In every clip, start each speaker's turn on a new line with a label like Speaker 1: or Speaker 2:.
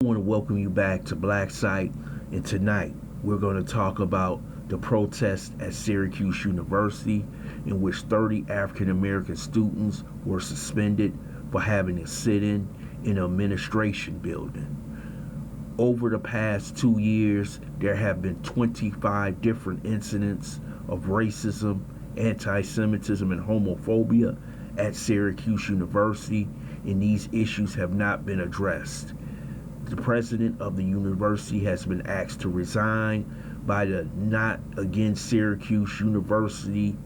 Speaker 1: I want to welcome you back to Black Site, and tonight we're going to talk about the protest at Syracuse University in which 30 African American students were suspended for having a sit-in in an administration building. Over the past 2 years, there have been 25 different incidents of racism, anti-Semitism, and homophobia at Syracuse University, and these issues have not been addressed. The president of the university has been asked to resign by the Not Against Syracuse University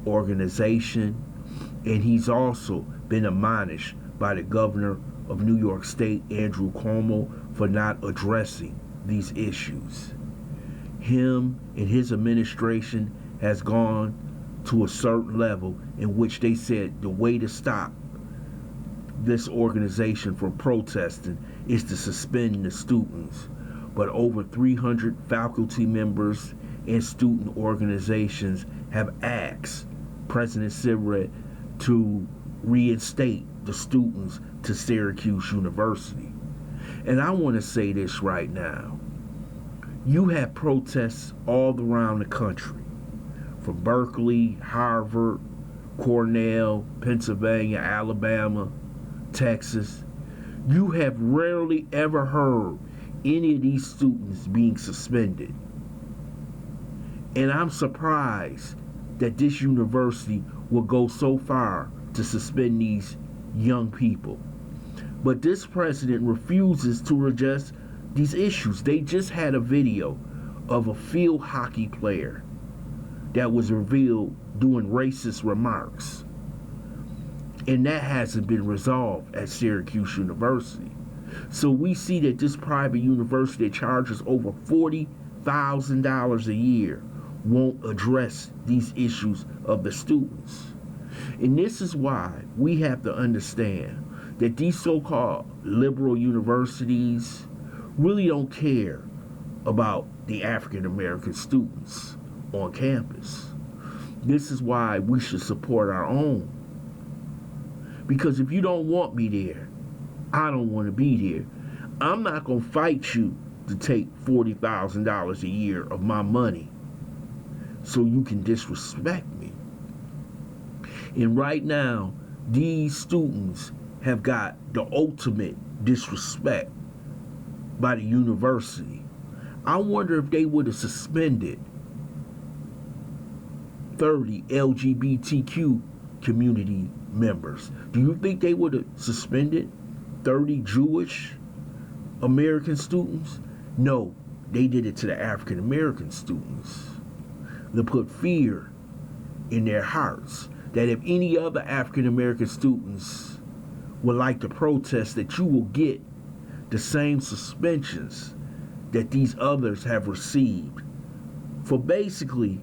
Speaker 1: organization, and he's also been admonished by the governor of New York State, Andrew Cuomo, for not addressing these issues. Him and his administration has gone to a certain level in which they said the way to stop this organization from protesting is to suspend the students. But over 300 faculty members and student organizations have asked President Syrett to reinstate the students to Syracuse University. And I want to say this right now. You have protests all around the country, from Berkeley, Harvard, Cornell, Pennsylvania, Alabama, Texas. You have rarely ever heard any of these students being suspended. And I'm surprised that this university will go so far to suspend these young people. But this president refuses to address these issues. They just had a video of a field hockey player that was revealed doing racist remarks. And that hasn't been resolved at Syracuse University. So we see that this private university that charges over $40,000 a year won't address these issues of the students. And this is why we have to understand that these so-called liberal universities really don't care about the African American students on campus. This is why we should support our own. Because if you don't want me there, I don't want to be there. I'm not going to fight you to take $40,000 a year of my money so you can disrespect me. And right now, these students have got the ultimate disrespect by the university. I wonder if they would have suspended 30 LGBTQ community members. Do you think they would have suspended 30 Jewish American students? No, they did it to the African American students. They put fear in their hearts that if any other African American students would like to protest, that you will get the same suspensions that these others have received for basically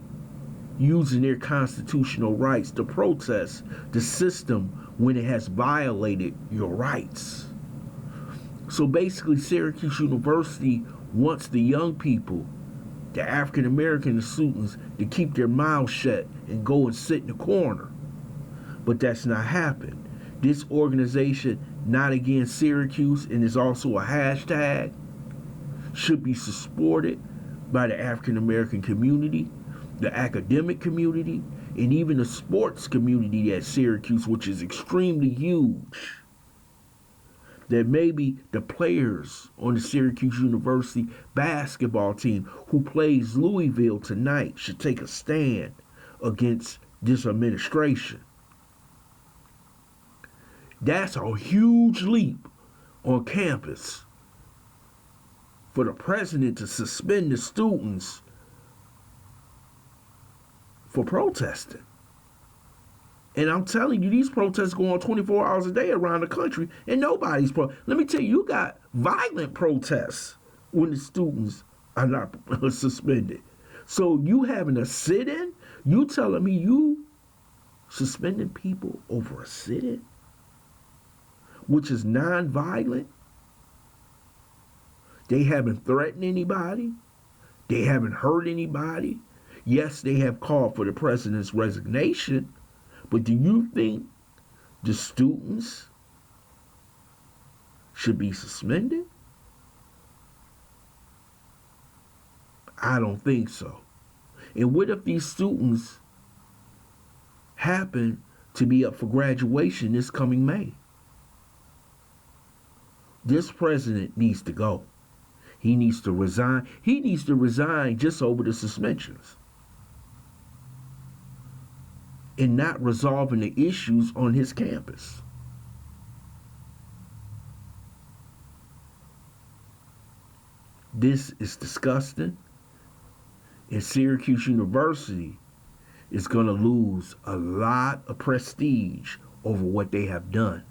Speaker 1: using their constitutional rights to protest the system when it has violated your rights. So basically, Syracuse University wants the young people, the African American students, to keep their mouths shut and go and sit in the corner. But that's not happened. This organization, Not Against Syracuse, and is also a hashtag, should be supported by the African American community, the academic community, and even the sports community at Syracuse, which is extremely huge. That maybe the players on the Syracuse University basketball team who plays Louisville tonight should take a stand against this administration. That's a huge leap on campus for the president to suspend the students for protesting. And I'm telling you, these protests go on 24 hours a day around the country, and nobody's let me tell you, you got violent protests when the students are not suspended. So you having a sit-in? You telling me you suspending people over a sit-in, which is non-violent? They haven't threatened anybody. They haven't hurt anybody. Yes, they have called for the president's resignation, but do you think the students should be suspended? I don't think so. And what if these students happen to be up for graduation this coming May? This president needs to go. He needs to resign. He needs to resign just over the suspensions and not resolving the issues on his campus. This is disgusting. And Syracuse University is going to lose a lot of prestige over what they have done.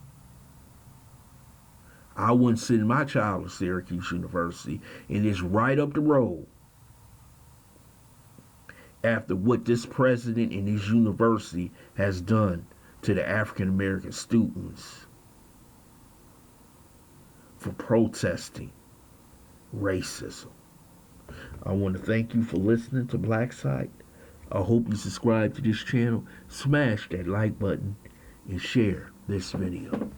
Speaker 1: I wouldn't send my child to Syracuse University, and it's right up the road after what this president and his university has done to the African American students for protesting racism. I want to thank you for listening to Black Site. I hope you subscribe to this channel, smash that like button, and share this video.